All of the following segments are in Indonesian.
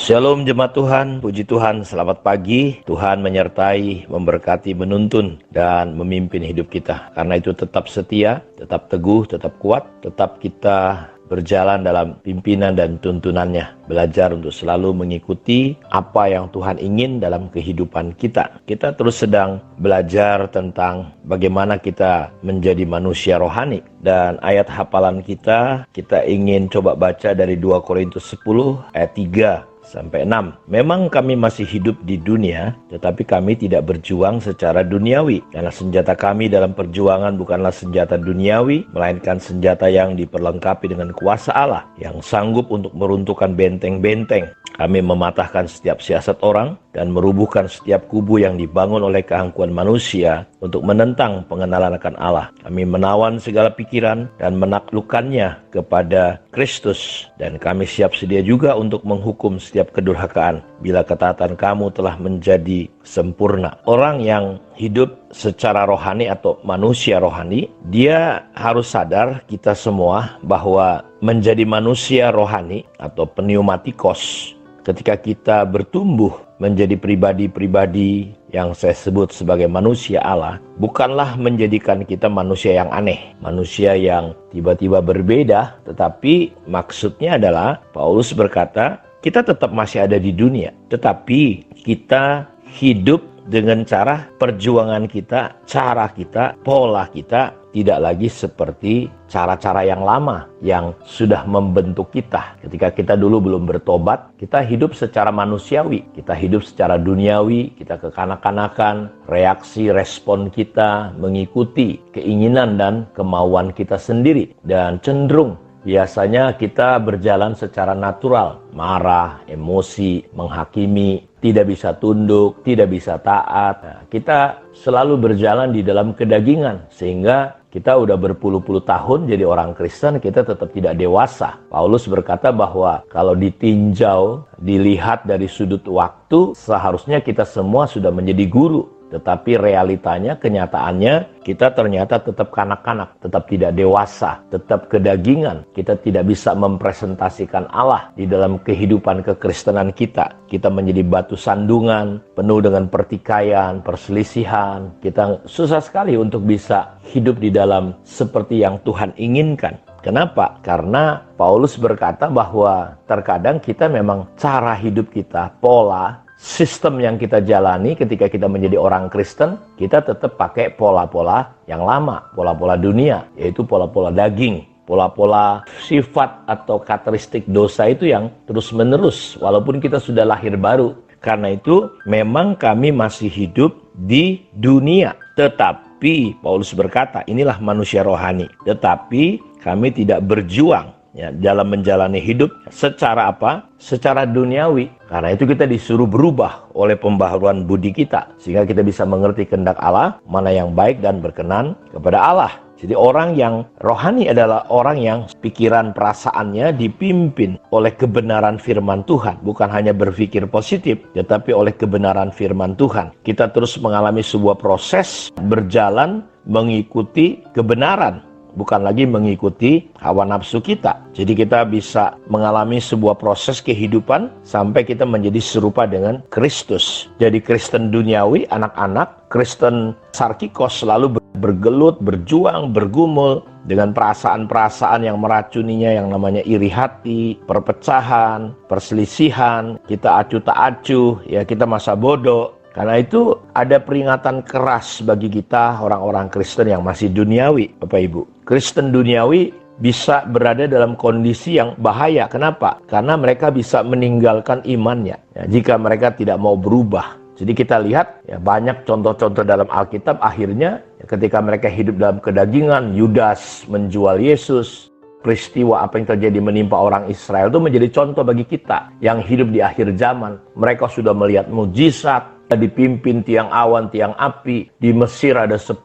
Shalom jemaat Tuhan, puji Tuhan, selamat pagi. Tuhan menyertai, memberkati, menuntun, dan memimpin hidup kita. Karena itu tetap setia, tetap teguh, tetap kuat, tetap kita berjalan dalam pimpinan dan tuntunannya. Belajar untuk selalu mengikuti apa yang Tuhan ingin dalam kehidupan kita. Kita terus sedang belajar tentang bagaimana kita menjadi manusia rohani. Dan ayat hafalan kita ingin coba baca dari 2 Korintus 10 ayat 3 sampai 6. Memang kami masih hidup di dunia, tetapi kami tidak berjuang secara duniawi. Karena senjata kami dalam perjuangan bukanlah senjata duniawi, melainkan senjata yang diperlengkapi dengan kuasa Allah, yang sanggup untuk meruntuhkan benteng-benteng. Kami mematahkan setiap siasat orang dan merubuhkan setiap kubu yang dibangun oleh keangkuhan manusia untuk menentang pengenalan akan Allah. Kami menawan segala pikiran dan menaklukkannya kepada Kristus. Dan kami siap sedia juga untuk menghukum setiap kedurhakaan bila ketaatan kamu telah menjadi sempurna. Orang yang hidup secara rohani atau manusia rohani, dia harus sadar kita semua bahwa menjadi manusia rohani atau pneumatikos, ketika kita bertumbuh menjadi pribadi-pribadi yang saya sebut sebagai manusia Allah, bukanlah menjadikan kita manusia yang aneh, manusia yang tiba-tiba berbeda, tetapi maksudnya adalah Paulus berkata, kita tetap masih ada di dunia, tetapi kita hidup dengan cara perjuangan kita, cara kita, pola kita tidak lagi seperti cara-cara yang lama yang sudah membentuk kita. Ketika kita dulu belum bertobat, kita hidup secara manusiawi, kita hidup secara duniawi, kita kekanak-kanakan, reaksi respon kita mengikuti keinginan dan kemauan kita sendiri, dan cenderung biasanya kita berjalan secara natural, marah, emosi, menghakimi, tidak bisa tunduk, tidak bisa taat. Nah, kita selalu berjalan di dalam kedagingan, sehingga kita udah berpuluh-puluh tahun jadi orang Kristen, kita tetap tidak dewasa. Paulus berkata bahwa kalau ditinjau, dilihat dari sudut waktu, seharusnya kita semua sudah menjadi guru. Tetapi realitanya, kenyataannya, kita ternyata tetap kanak-kanak, tetap tidak dewasa, tetap kedagingan. Kita tidak bisa mempresentasikan Allah di dalam kehidupan kekristenan kita. Kita menjadi batu sandungan, penuh dengan pertikaian, perselisihan. Kita susah sekali untuk bisa hidup di dalam seperti yang Tuhan inginkan. Kenapa? Karena Paulus berkata bahwa terkadang kita memang cara hidup kita, pola, sistem yang kita jalani ketika kita menjadi orang Kristen, kita tetap pakai pola-pola yang lama, pola-pola dunia, yaitu pola-pola daging, pola-pola sifat atau karakteristik dosa itu yang terus-menerus, walaupun kita sudah lahir baru. Karena itu, memang kami masih hidup di dunia, tetapi Paulus berkata, inilah manusia rohani, tetapi kami tidak berjuang dalam menjalani hidup secara apa? Secara duniawi. Karena itu kita disuruh berubah oleh pembaharuan budi kita, sehingga kita bisa mengerti kehendak Allah, mana yang baik dan berkenan kepada Allah. Jadi orang yang rohani adalah orang yang pikiran perasaannya dipimpin oleh kebenaran firman Tuhan. Bukan hanya berpikir positif, tetapi oleh kebenaran firman Tuhan. Kita terus mengalami sebuah proses berjalan mengikuti kebenaran, bukan lagi mengikuti hawa nafsu kita. Jadi kita bisa mengalami sebuah proses kehidupan sampai kita menjadi serupa dengan Kristus. Jadi Kristen duniawi, anak-anak, Kristen sarkikos selalu bergelut, berjuang, bergumul dengan perasaan-perasaan yang meracuninya, yang namanya iri hati, perpecahan, perselisihan, kita acuh tak acuh, ya kita masa bodoh. Karena itu ada peringatan keras bagi kita orang-orang Kristen yang masih duniawi, Bapak Ibu. Kristen duniawi bisa berada dalam kondisi yang bahaya. Kenapa? Karena mereka bisa meninggalkan imannya ya, jika mereka tidak mau berubah. Jadi kita lihat ya, banyak contoh-contoh dalam Alkitab, akhirnya ya, ketika mereka hidup dalam kedagingan, Yudas menjual Yesus. Peristiwa apa yang terjadi menimpa orang Israel itu menjadi contoh bagi kita yang hidup di akhir zaman. Mereka sudah melihat mujizat, dipimpin tiang awan, tiang api. Di Mesir ada 10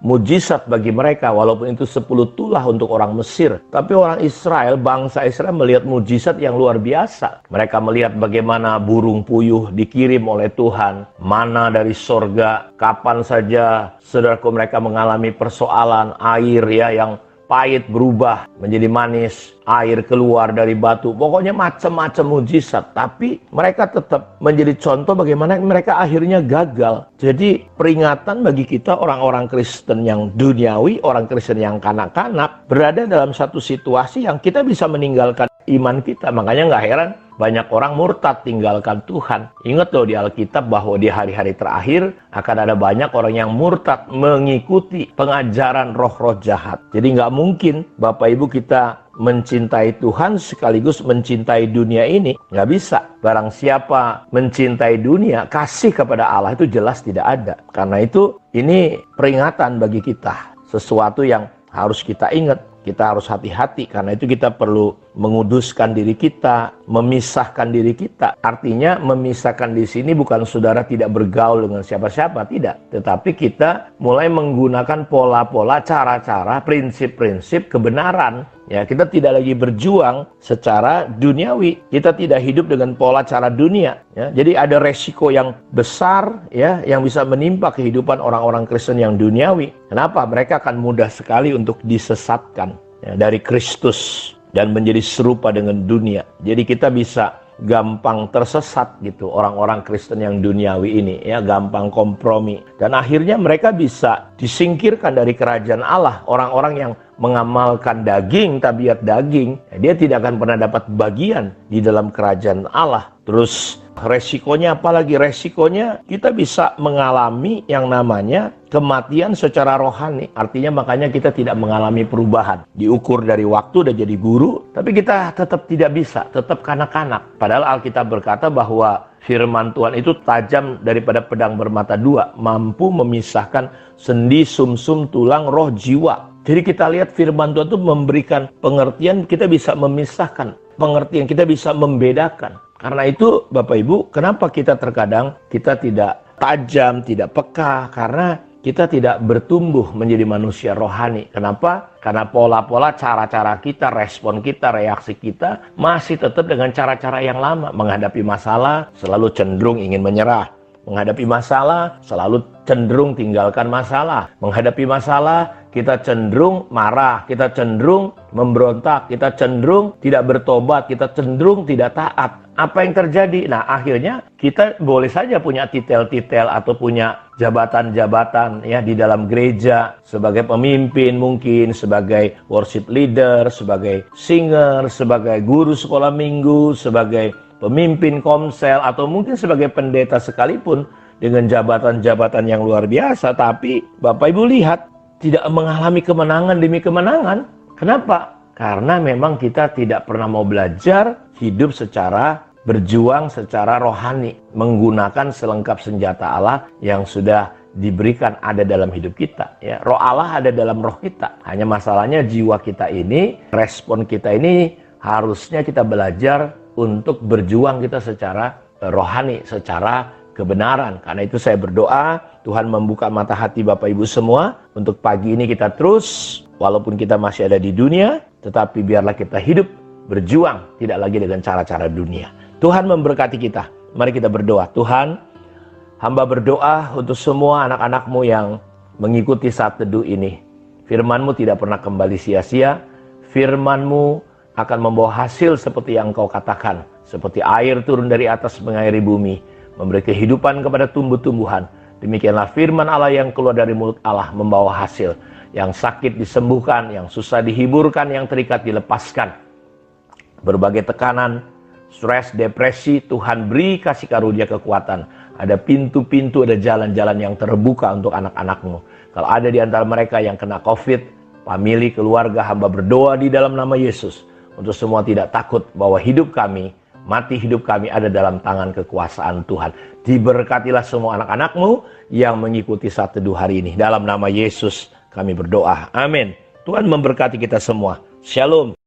mujizat bagi mereka, walaupun itu 10 tulah untuk orang Mesir. Tapi orang Israel, bangsa Israel melihat mujizat yang luar biasa. Mereka melihat bagaimana burung puyuh dikirim oleh Tuhan, mana dari sorga, kapan saja saudaraku mereka mengalami persoalan air ya yang pahit berubah menjadi manis, air keluar dari batu, pokoknya macam-macam mujizat. Tapi mereka tetap menjadi contoh bagaimana mereka akhirnya gagal. Jadi peringatan bagi kita orang-orang Kristen yang duniawi, orang Kristen yang kanak-kanak, berada dalam satu situasi yang kita bisa meninggalkan iman kita. Makanya nggak heran banyak orang murtad tinggalkan Tuhan. Ingat loh di Alkitab bahwa di hari-hari terakhir akan ada banyak orang yang murtad mengikuti pengajaran roh-roh jahat. Jadi nggak mungkin Bapak Ibu kita mencintai Tuhan sekaligus mencintai dunia ini. Nggak bisa. Barang siapa mencintai dunia, kasih kepada Allah itu jelas tidak ada. Karena itu ini peringatan bagi kita. Sesuatu yang harus kita ingat. Kita harus hati-hati, karena itu kita perlu menguduskan diri kita, memisahkan diri kita. Artinya memisahkan di sini bukan saudara tidak bergaul dengan siapa-siapa, tidak. Tetapi kita mulai menggunakan pola-pola, cara-cara, prinsip-prinsip kebenaran. Ya, kita tidak lagi berjuang secara duniawi. Kita tidak hidup dengan pola cara dunia. Ya, jadi ada resiko yang besar, ya, yang bisa menimpa kehidupan orang-orang Kristen yang duniawi. Kenapa? Mereka akan mudah sekali untuk disesatkan, ya, dari Kristus dan menjadi serupa dengan dunia. Jadi kita bisa gampang tersesat gitu, orang-orang Kristen yang duniawi ini, ya, gampang kompromi. Dan akhirnya mereka bisa disingkirkan dari kerajaan Allah. Orang-orang yang mengamalkan daging, tabiat daging, dia tidak akan pernah dapat bagian di dalam kerajaan Allah. Terus resikonya, apalagi resikonya kita bisa mengalami yang namanya kematian secara rohani. Artinya makanya kita tidak mengalami perubahan. Diukur dari waktu udah jadi guru, tapi kita tetap tidak bisa, tetap kanak-kanak. Padahal Alkitab berkata bahwa firman Tuhan itu tajam daripada pedang bermata dua, mampu memisahkan sendi, sumsum, tulang, roh, jiwa. Jadi kita lihat firman Tuhan itu memberikan pengertian, kita bisa memisahkan pengertian, kita bisa membedakan. Karena itu Bapak Ibu, kenapa kita terkadang kita tidak tajam, tidak peka? Karena kita tidak bertumbuh menjadi manusia rohani. Kenapa? Karena pola-pola, cara-cara kita, respon kita, reaksi kita masih tetap dengan cara-cara yang lama. Menghadapi masalah selalu cenderung ingin menyerah. Menghadapi masalah selalu cenderung tinggalkan masalah. Menghadapi masalah kita cenderung marah, kita cenderung memberontak, kita cenderung tidak bertobat, kita cenderung tidak taat. Apa yang terjadi? Nah, akhirnya kita boleh saja punya titel-titel atau punya jabatan-jabatan, ya, di dalam gereja, sebagai pemimpin mungkin, sebagai worship leader, sebagai singer, sebagai guru sekolah minggu, sebagai pemimpin komsel, atau mungkin sebagai pendeta sekalipun dengan jabatan-jabatan yang luar biasa. Tapi Bapak Ibu lihat, tidak mengalami kemenangan demi kemenangan. Kenapa? Karena memang kita tidak pernah mau belajar hidup secara berjuang secara rohani, menggunakan selengkap senjata Allah yang sudah diberikan ada dalam hidup kita. Ya, roh Allah ada dalam roh kita. Hanya masalahnya jiwa kita ini, respon kita ini harusnya kita belajar untuk berjuang kita secara rohani, secara kebenaran. Karena itu saya berdoa Tuhan membuka mata hati Bapak Ibu semua untuk pagi ini kita terus, walaupun kita masih ada di dunia, tetapi biarlah kita hidup berjuang tidak lagi dengan cara-cara dunia. Tuhan memberkati kita. Mari kita berdoa. Tuhan, hamba berdoa untuk semua anak-anak-Mu yang mengikuti saat teduh ini. Firman-Mu tidak pernah kembali sia-sia. Firman-Mu akan membawa hasil seperti yang Engkau katakan. Seperti air turun dari atas mengairi bumi, memberi kehidupan kepada tumbuh-tumbuhan. Demikianlah firman Allah yang keluar dari mulut Allah membawa hasil. Yang sakit disembuhkan, yang susah dihiburkan, yang terikat dilepaskan. Berbagai tekanan, stres, depresi, Tuhan beri kasih karunia kekuatan. Ada pintu-pintu, ada jalan-jalan yang terbuka untuk anak-anak-Mu. Kalau ada di antara mereka yang kena COVID, famili, keluarga, hamba berdoa di dalam nama Yesus. Untuk semua tidak takut bahwa hidup kami, mati hidup kami ada dalam tangan kekuasaan Tuhan. Diberkatilah semua anak-anak-Mu yang mengikuti saat teduh hari ini. Dalam nama Yesus kami berdoa. Amin. Tuhan memberkati kita semua. Shalom.